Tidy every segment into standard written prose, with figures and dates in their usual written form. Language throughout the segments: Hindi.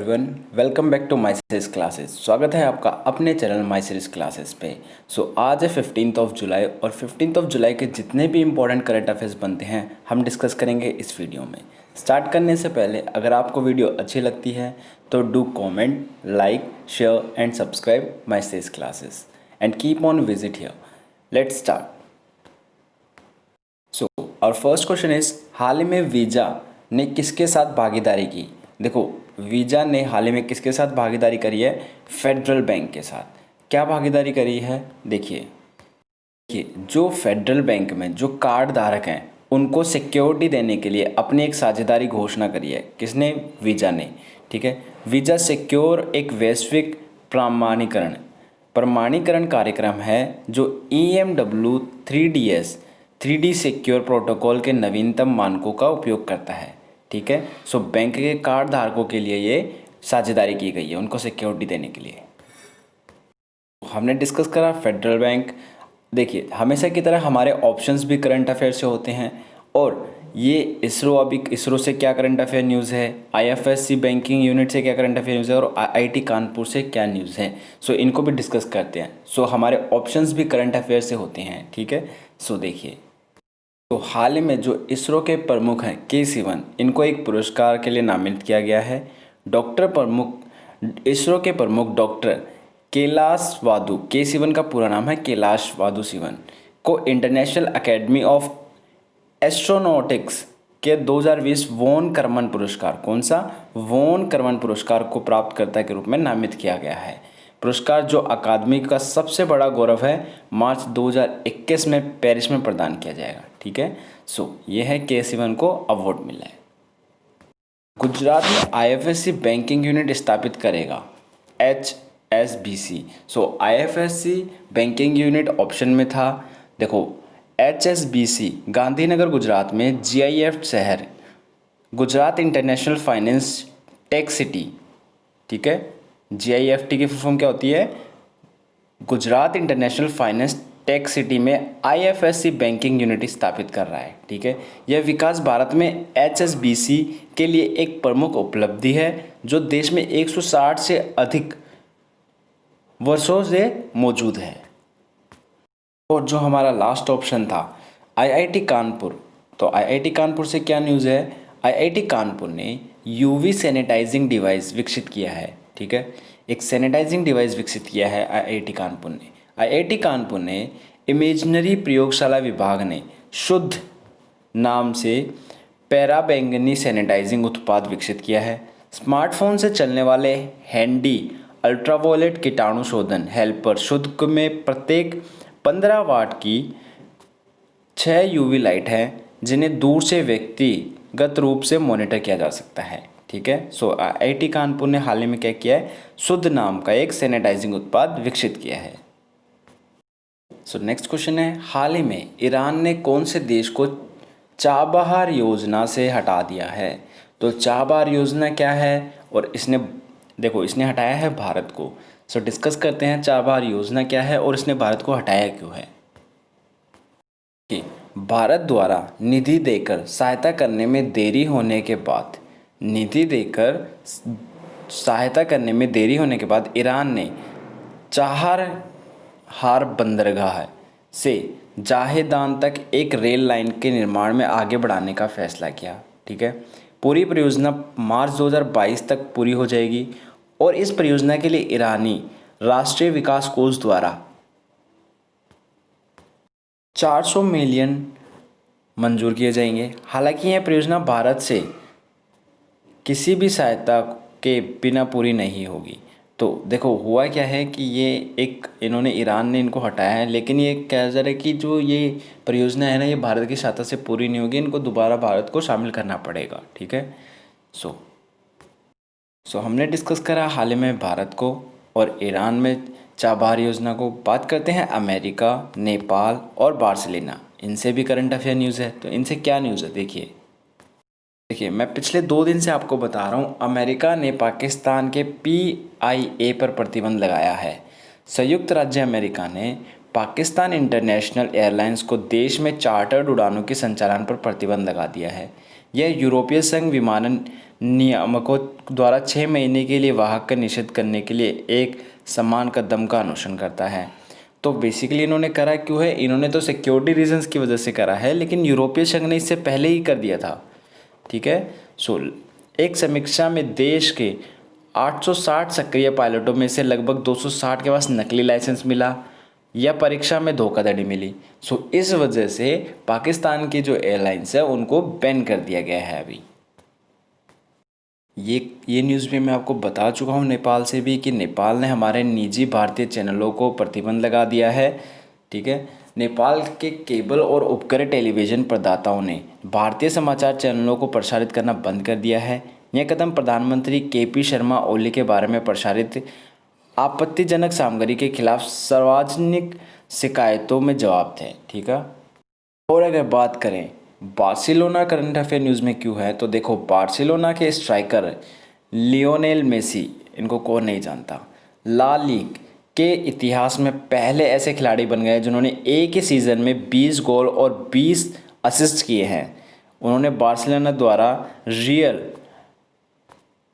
Everyone, welcome back to my series classes. स्वागत है आपका अपने चैनल माई सीरीज क्लासेस पे। आज है 15th ऑफ जुलाई और 15th ऑफ जुलाई के जितने भी इंपॉर्टेंट करंट अफेयर्स बनते हैं हम डिस्कस करेंगे इस वीडियो में। स्टार्ट करने से पहले अगर आपको वीडियो अच्छी लगती है तो do comment, like, share and subscribe my series classes and keep on visit here. Let's start. Our first question is, हाल ही में वीजा ने किसके साथ भागीदारी की? देखो, वीजा ने हाल ही में किसके साथ भागीदारी करी है? फेडरल बैंक के साथ। क्या भागीदारी करी है? देखिए, जो फेडरल बैंक में जो कार्ड धारक हैं उनको सिक्योरिटी देने के लिए अपनी एक साझेदारी घोषणा करी है। किसने? वीजा ने। ठीक है, वीजा सिक्योर एक वैश्विक प्रमाणीकरण कार्यक्रम है जो EMW 3DS 3D secure protocol के नवीनतम मानकों का उपयोग करता है। ठीक है, बैंक के कार्ड धारकों के लिए ये साझेदारी की गई है उनको सिक्योरिटी देने के लिए। हमने डिस्कस करा फेडरल बैंक। देखिए, हमेशा की तरह हमारे ऑप्शंस भी करंट अफेयर से होते हैं और ये इसरो से क्या करंट अफेयर न्यूज़ है, IFSC बैंकिंग यूनिट से क्या करंट अफेयर न्यूज़ है और IIT कानपुर से क्या न्यूज़ है। इनको भी डिस्कस करते हैं। हमारे ऑप्शंस भी करंट अफेयर से होते हैं। ठीक है, देखिए, हाल ही में जो इसरो के प्रमुख हैं K. Sivan, इनको एक पुरस्कार के लिए नामित किया गया है। इसरो के प्रमुख डॉक्टर कैलाश वादु, K. Sivan का पूरा नाम है कैलाश वादु सिवन, को इंटरनेशनल एकेडमी ऑफ एस्ट्रोनॉटिक्स के 2020 वॉन करमन पुरस्कार, कौन सा? वॉन करमन पुरस्कार को प्राप्तकर्ता के रूप में नामित किया गया है। पुरस्कार जो अकादमी का सबसे बड़ा गौरव है, मार्च 2021 में पेरिस में प्रदान किया जाएगा। ठीक है, ये है K. Sivan को अवार्ड मिला है। गुजरात में IFSC बैंकिंग यूनिट स्थापित करेगा HSBC। IFSC banking unit option में था। देखो, HSBC गांधीनगर गुजरात में GIF शहर, Gujarat international finance tech city. ठीक है, GIFT की फुल फॉर्म क्या होती है? Gujarat international finance tech city में IFSC बैंकिंग यूनिट स्थापित कर रहा है। ठीक है, यह विकास भारत में HSBC के लिए एक प्रमुख उपलब्धि है जो देश में 160 से अधिक वर्षों से मौजूद है। और जो हमारा लास्ट ऑप्शन था IIT कानपुर, IIT कानपुर से क्या न्यूज़ है? IIT कानपुर ने UV सैनिटाइजिंग डिवाइस विकसित किया है। ठीक है, एक सैनिटाइजिंग डिवाइस विकसित किया है IIT कानपुर ने। IIT कानपुर ने इमेजिनरी प्रयोगशाला विभाग ने शुद्ध नाम से पैराबैंगनी सैनिटाइजिंग उत्पाद विकसित किया है। स्मार्टफोन से चलने वाले हैंडी अल्ट्रावॉयलेट कीटाणु शोधन हेल्पर शुद्ध में प्रत्येक 15 वाट की 6 UV लाइट हैं जिन्हें दूर से व्यक्तिगत रूप से मॉनिटर किया जा सकता है। ठीक है, IIT कानपुर ने हाल ही में क्या किया है? शुद्ध नाम का एक सैनिटाइजिंग उत्पाद विकसित किया है। नेक्स्ट क्वेश्चन है, हाल ही में ईरान ने कौन से देश को चाबहार योजना से हटा दिया है? चाबहार योजना क्या है और इसने हटाया है भारत को। डिस्कस करते हैं चाबहार योजना क्या है और इसने भारत को हटाया क्यों है। कि भारत द्वारा निधि देकर सहायता करने में देरी होने के बाद ईरान ने चाबहार बंदरगाह से जाहेदान तक एक रेल लाइन के निर्माण में आगे बढ़ाने का फैसला किया। ठीक है, पूरी परियोजना मार्च 2022 तक पूरी हो जाएगी और इस परियोजना के लिए ईरानी राष्ट्रीय विकास कोष द्वारा 400 मिलियन मंजूर किए जाएंगे। हालांकि यह परियोजना भारत से किसी भी सहायता के बिना पूरी नहीं होगी। देखो, हुआ क्या है कि ईरान ने इनको हटाया है, लेकिन ये कहा जा रहा है कि जो ये परियोजना है ना, ये भारत की सहायता से पूरी नहीं होगी, इनको दोबारा भारत को शामिल करना पड़ेगा। ठीक है, हमने डिस्कस करा हाल ही में भारत को और ईरान में चाबहार योजना को। बात करते हैं अमेरिका, नेपाल और बार्सिलोना, इनसे भी करंट अफेयर न्यूज़ है। इनसे क्या न्यूज़ है? देखिए, मैं पिछले 2 दिन से आपको बता रहा हूँ, अमेरिका ने पाकिस्तान के PIA पर प्रतिबंध लगाया है। संयुक्त राज्य अमेरिका ने पाकिस्तान इंटरनेशनल एयरलाइंस को देश में चार्टर्ड उड़ानों के संचालन पर प्रतिबंध लगा दिया है। यह यूरोपीय संघ विमानन नियामकों द्वारा 6 महीने के लिए वाहक का निषेध करने के लिए एक समान कदम का अनुसरण करता है। तो बेसिकली इन्होंने करा क्यों है, इन्होंने तो सिक्योरिटी रीजंस की वजह से करा है, लेकिन यूरोपीय संघ ने इससे पहले ही कर दिया था। ठीक है। सो एक समीक्षा में देश के 860 सक्रिय पायलटों में से लगभग 260 के पास नकली लाइसेंस मिला या परीक्षा में धोखाधड़ी मिली। सो इस वजह से पाकिस्तान की जो एयरलाइंस है उनको बैन कर दिया गया है अभी। ये न्यूज़ भी मैं आपको बता चुका हूँ नेपाल से भी, कि नेपाल ने हमारे निजी भारतीय चैनलों को प्रतिबंध लगा दिया है। ठीक है। नेपाल के केबल और उपग्रह टेलीविज़न प्रदाताओं ने भारतीय समाचार चैनलों को प्रसारित करना बंद कर दिया है। यह कदम प्रधानमंत्री केपी शर्मा ओली के बारे में प्रसारित आपत्तिजनक सामग्री के खिलाफ सार्वजनिक शिकायतों में जवाब थे। ठीक है। और अगर बात करें बार्सिलोना करंट अफेयर न्यूज़ में क्यों है, तो देखो बार्सिलोना के स्ट्राइकर लियोनेल मेसी, इनको कौन नहीं जानता, ला लीग के इतिहास में पहले ऐसे खिलाड़ी बन गए जिन्होंने एक ही सीज़न में 20 गोल और 20 असिस्ट किए हैं। उन्होंने बार्सिलोना द्वारा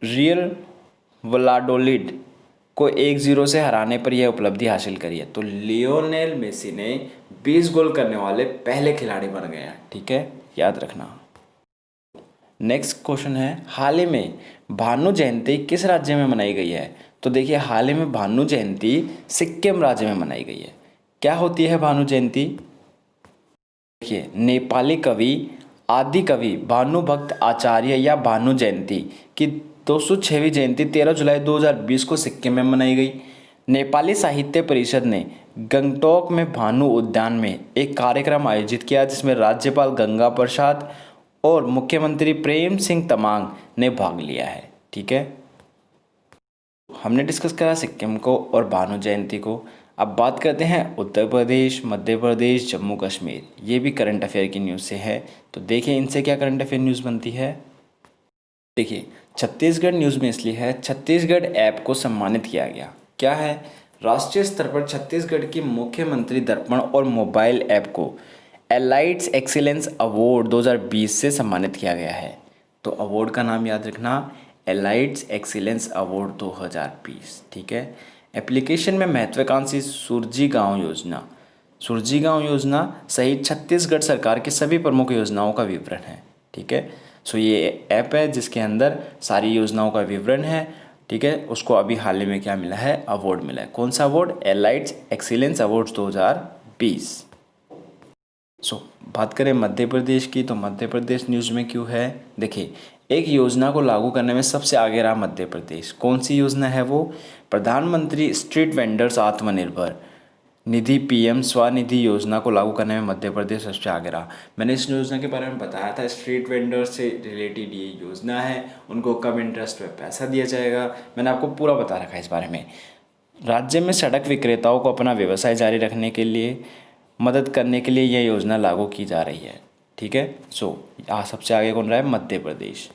रियल वलाडोलिड को 1-0 से हराने पर यह उपलब्धि हासिल करी है। तो लियोनेल मेसी ने 20 गोल करने वाले पहले खिलाड़ी बन गए हैं। ठीक है, याद रखना। नेक्स्ट क्वेश्चन है, हाल ही में भानु जयंती किस राज्य में मनाई गई है? तो देखिए हाल ही में भानु जयंती सिक्किम राज्य में मनाई गई है। क्या होती है भानु जयंती? देखिए नेपाली कवि आदि कवि भानुभक्त आचार्य या भानु जयंती की 206वीं जयंती 13 जुलाई 2020 को सिक्किम में मनाई गई। नेपाली साहित्य परिषद ने गंगटोक में भानु उद्यान में एक कार्यक्रम आयोजित किया जिसमें राज्यपाल गंगा प्रसाद और मुख्यमंत्री प्रेम सिंह तमांग ने भाग लिया है। ठीक है, हमने डिस्कस करा सिक्किम को और भानु जयंती को। अब बात करते हैं उत्तर प्रदेश, मध्य प्रदेश, जम्मू कश्मीर। ये भी करंट अफेयर की न्यूज़ से है, तो देखिए इनसे क्या करंट अफेयर न्यूज़ बनती है। देखिए छत्तीसगढ़ न्यूज़ में इसलिए है, छत्तीसगढ़ ऐप को सम्मानित किया गया। क्या है? राष्ट्रीय स्तर पर छत्तीसगढ़ की मुख्यमंत्री दर्पण और मोबाइल ऐप को एलाइट्स एक्सीलेंस अवार्ड 2020 से सम्मानित किया गया है। तो अवार्ड का नाम याद रखना, एलाइट्स एक्सीलेंस अवार्ड 2020। ठीक है। एप्लीकेशन में महत्वाकांक्षी सुरजी गांव योजना सहित छत्तीसगढ़ सरकार की सभी प्रमुख योजनाओं का विवरण है। ठीक है। सो ये ऐप है जिसके अंदर सारी योजनाओं का विवरण है। ठीक है। उसको अभी हाल ही में क्या मिला है? अवार्ड मिला है। कौन सा award? Elets excellence award 2020। So बात करें मध्य प्रदेश की, तो मध्य प्रदेश न्यूज़ में क्यों है? देखिए एक योजना को लागू करने में सबसे आगे रहा मध्य प्रदेश। कौन सी योजना है वो? प्रधानमंत्री street vendors Atmanirbhar Nidhi PM Svanidhi योजना को लागू करने में मध्य प्रदेश सबसे आगे रहा। मैंने इस योजना के बारे में बताया था, स्ट्रीट वेंडर्स से रिलेटेड ये योजना है, उनको कम इंटरेस्ट पे पैसा दिया जाएगा। मैंने आपको पूरा बता रखा है इस बारे में। राज्य में सड़क विक्रेताओं को अपना व्यवसाय जारी रखने के लिए मदद करने के लिए यह योजना लागू की जा रही है। ठीक है। सो यहाँ सबसे आगे कौन रहा है? मध्य प्रदेश।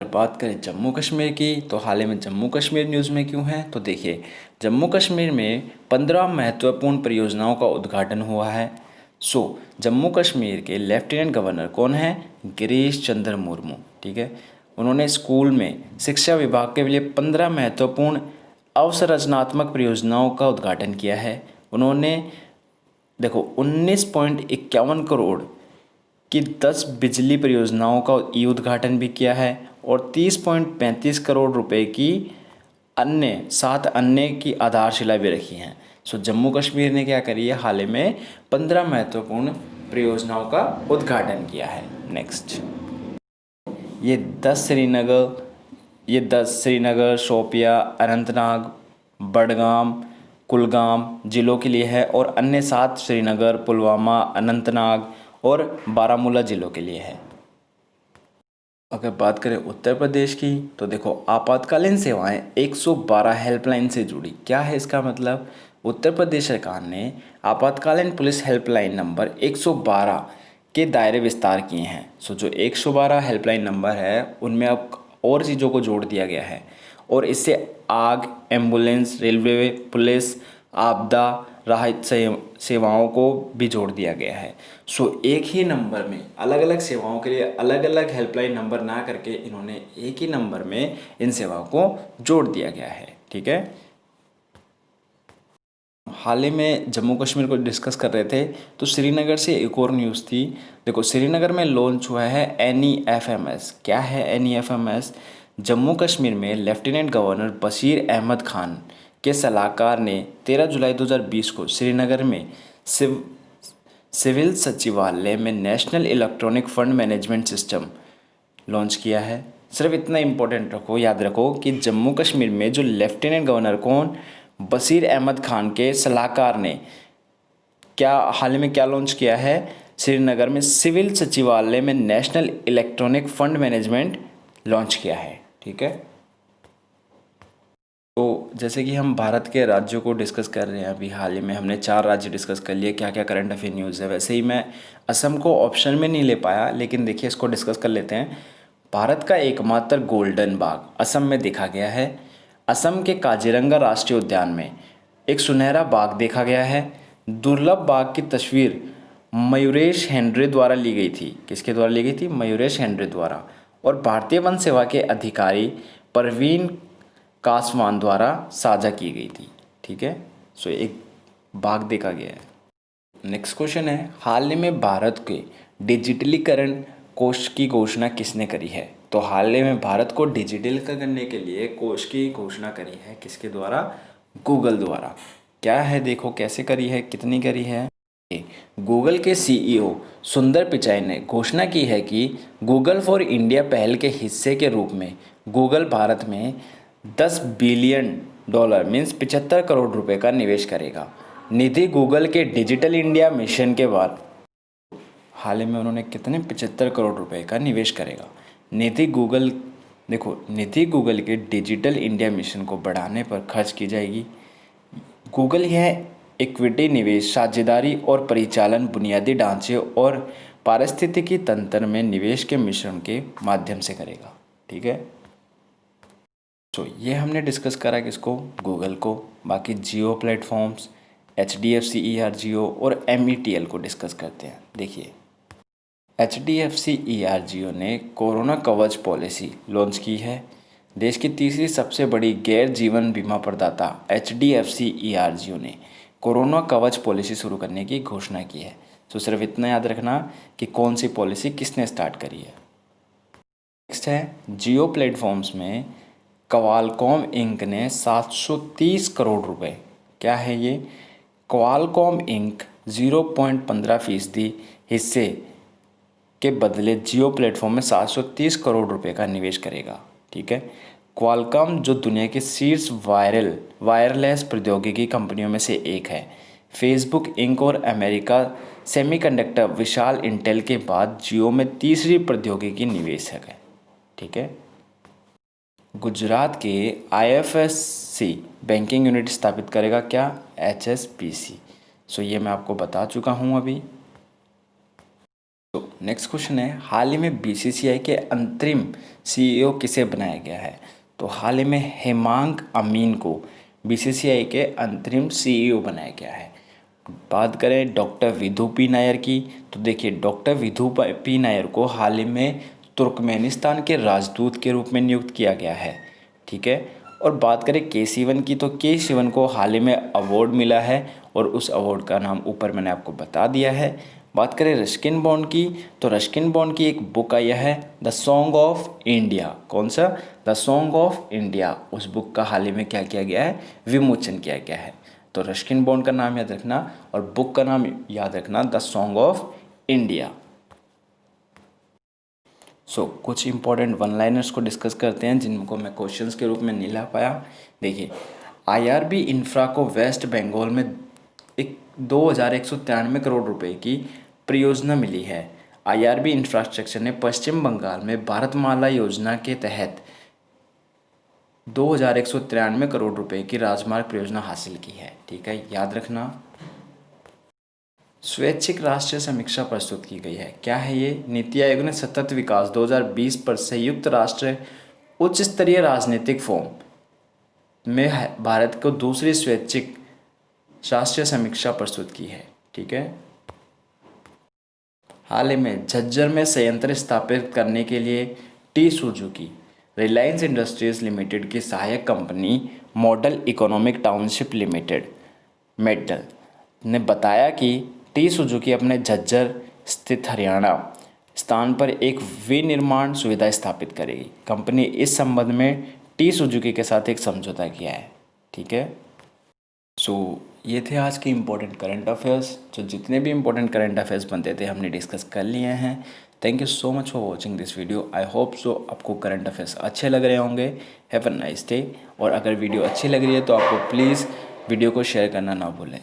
बात करें जम्मू कश्मीर की, तो हाल ही में जम्मू कश्मीर न्यूज़ में क्यों है? तो देखिए जम्मू कश्मीर में 15 महत्वपूर्ण परियोजनाओं का उद्घाटन हुआ है। सो जम्मू कश्मीर के लेफ्टिनेंट गवर्नर कौन है? गिरीश चंद्र मुर्मू। ठीक है। उन्होंने स्कूल में शिक्षा विभाग के लिए 15 महत्वपूर्ण अवसंरचनात्मक परियोजनाओं का उद्घाटन किया है। उन्होंने देखो 19.51 करोड़ की 10 बिजली परियोजनाओं का ई उद्घाटन भी किया है और 30.35 करोड़ रुपए की 7 अन्य की आधारशिला भी रखी हैं। सो जम्मू कश्मीर ने क्या करी है? हाल ही में 15 महत्वपूर्ण परियोजनाओं का उद्घाटन किया है। नेक्स्ट ये 10 श्रीनगर, शोपिया, अनंतनाग, बडगाम, कुलगाम जिलों के लिए है और अन्य 7 श्रीनगर, पुलवामा, अनंतनाग और बारामूला जिलों के लिए है। अगर बात करें उत्तर प्रदेश की, तो देखो आपातकालीन सेवाएं 112 हेल्पलाइन से जुड़ी। क्या है इसका मतलब? उत्तर प्रदेश सरकार ने आपातकालीन पुलिस हेल्पलाइन नंबर 112 के दायरे विस्तार किए हैं। सो जो 112 हेल्पलाइन नंबर है उनमें अब और चीज़ों को जोड़ दिया गया है और इससे आग, एम्बुलेंस, रेलवे, पुलिस, आपदा राहत सेवाओं को भी जोड़ दिया गया है। सो एक ही नंबर में अलग अलग सेवाओं के लिए अलग अलग हेल्पलाइन नंबर ना करके इन्होंने एक ही नंबर में इन सेवाओं को जोड़ दिया गया है। ठीक है, हाल ही में जम्मू कश्मीर को डिस्कस कर रहे थे तो श्रीनगर से एक और न्यूज़ थी। देखो, श्रीनगर में लॉन्च हुआ है NEFMS। क्या है NEFMS? जम्मू कश्मीर में लेफ्टिनेंट गवर्नर बशीर अहमद खान के सलाहकार ने 13 जुलाई 2020 को श्रीनगर में सिविल सचिवालय में national electronic fund management system launch किया है। सिर्फ इतना इम्पोर्टेंट रखो, याद रखो कि जम्मू कश्मीर में जो लेफ्टिनेंट गवर्नर कौन, बशीर अहमद खान के सलाहकार ने क्या हाल ही में क्या लॉन्च किया है? श्रीनगर में सिविल सचिवालय में national electronic fund management launch किया है। ठीक है, तो जैसे कि हम भारत के राज्यों को डिस्कस कर रहे हैं, अभी हाल ही में हमने 4 राज्य डिस्कस कर लिए, क्या क्या करंट अफेयर न्यूज़ है। वैसे ही मैं असम को ऑप्शन में नहीं ले पाया, लेकिन देखिए इसको डिस्कस कर लेते हैं। भारत का एकमात्र गोल्डन बाग असम में देखा गया है। असम के काजीरंगा राष्ट्रीय उद्यान में एक सुनहरा बाघ देखा गया है। दुर्लभ बाघ की तस्वीर मयूरेश हेनरी द्वारा ली गई थी। किसके द्वारा ली गई थी? मयूरेश हेनरी द्वारा। और भारतीय वन सेवा के अधिकारी परवीन कासवान द्वारा साझा की गई थी। ठीक है, सो एक बाघ देखा गया है। नेक्स्ट क्वेश्चन है, हाल ही में भारत के डिजिटलीकरण कोष की घोषणा किसने करी है? तो हाल ही में भारत को डिजिटल करने के लिए कोष की घोषणा करी है किसके द्वारा? गूगल द्वारा। क्या है, देखो कैसे करी है, कितनी करी है। गूगल के CEO सुंदर पिचाई ने घोषणा की है कि गूगल फॉर इंडिया पहल के हिस्से के रूप में गूगल भारत में $10 बिलियन मीन्स 75 करोड़ रुपए का निवेश करेगा। निधि गूगल के डिजिटल इंडिया मिशन के बाद हाल ही में उन्होंने कितने 75 करोड़ रुपए का निवेश करेगा। निधि गूगल, देखो निधि गूगल के डिजिटल इंडिया मिशन को बढ़ाने पर खर्च की जाएगी। गूगल यह इक्विटी निवेश, साझेदारी और परिचालन, बुनियादी ढांचे और पारिस्थितिकी तंत्र में निवेश के मिश्रण के माध्यम से करेगा। ठीक है, तो ये हमने डिस्कस करा किसको? गूगल को। बाकी जियो प्लेटफॉर्म्स, HDFC ERGO और METL को डिस्कस करते हैं। देखिए, HDFC ERGO ने कोरोना कवच पॉलिसी लॉन्च की है। देश की तीसरी सबसे बड़ी गैर जीवन बीमा प्रदाता HDFC ERGO ने कोरोना कवच पॉलिसी शुरू करने की घोषणा की है। तो सिर्फ इतना याद रखना कि कौन सी पॉलिसी किसने स्टार्ट करी है। नेक्स्ट है, जियो प्लेटफॉर्म्स में क्वालकॉम इंक ने 730 करोड़ रुपए, क्या है ये? क्वालकॉम इंक 0.15% हिस्से के बदले जियो प्लेटफॉर्म में 730 करोड़ रुपए का निवेश करेगा। ठीक है, क्वालकॉम जो दुनिया की शीर्ष वायरलेस प्रौद्योगिकी कंपनियों में से एक है। फेसबुक इंक और अमेरिका सेमीकंडक्टर विशाल इंटेल के बाद जियो में तीसरी प्रौद्योगिकी निवेशक है। ठीक है, गुजरात के IFSC बैंकिंग यूनिट स्थापित करेगा, क्या? HSBC। सो ये मैं आपको बता चुका हूँ अभी। तो नेक्स्ट क्वेश्चन है, हाल ही में BCCI के अंतरिम CEO किसे बनाया गया है? तो हाल ही में हेमांग अमीन को BCCI के अंतरिम CEO बनाया गया है। बात करें डॉक्टर विधु पी नायर की, तो देखिए डॉक्टर विधु पी नायर को हाल ही में तुर्कमेनिस्तान के राजदूत के रूप में नियुक्त किया गया है। ठीक है, और बात करें K7 की, तो K7 को हाल ही में अवार्ड मिला है और उस अवार्ड का नाम ऊपर मैंने आपको बता दिया है। बात करें रस्किन बॉन्ड की, तो रस्किन बॉन्ड की एक बुक आई है द सॉन्ग ऑफ इंडिया। कौन सा? The song of India. उस बुक का हाल ही में क्या किया गया है? विमोचन किया गया है। तो रस्किन बॉन्ड का नाम याद रखना और बुक का नाम याद रखना, द सॉन्ग ऑफ इंडिया। कुछ इंपॉर्टेंट वन लाइनर्स को डिस्कस करते हैं जिनको मैं क्वेश्चंस के रूप में नहीं ला पाया। देखिए, IRB इंफ्रा को वेस्ट बंगाल में 2193 करोड़ रुपए की परियोजना मिली है। IRB इंफ्रास्ट्रक्चर ने पश्चिम बंगाल में भारतमाला योजना के तहत 2193 करोड़ रुपए की राजमार्ग परियोजना हासिल की है। ठीक है, याद रखना। स्वैच्छिक राष्ट्रीय समीक्षा प्रस्तुत की गई है, क्या है ये? नीति आयोग ने सतत विकास 2020 पर संयुक्त राष्ट्र उच्च स्तरीय राजनीतिक फोरम में भारत को दूसरी स्वैच्छिक राष्ट्रीय समीक्षा प्रस्तुत की है। ठीक है। हाल ही में झज्जर में संयंत्र स्थापित करने के लिए T Suzuki Reliance industries limited की सहायक company model economic township limited medal ने बताया कि टी सुजुकी अपने झज्जर स्थित हरियाणा स्थान पर एक विनिर्माण सुविधा स्थापित करेगी। कंपनी इस संबंध में टी सुजुकी के साथ एक समझौता किया है। ठीक है। सो ये थे आज के इम्पोर्टेंट करंट अफेयर्स। जो जितने भी इम्पोर्टेंट करंट अफेयर्स बनते थे हमने डिस्कस कर लिए हैं। Thank you so much for watching this video. I hope so आपको करंट अफेयर्स अच्छे लग रहे होंगे। Have a nice day. और अगर वीडियो अच्छी लग रही है तो आपको प्लीज़ वीडियो को शेयर करना ना भूलें।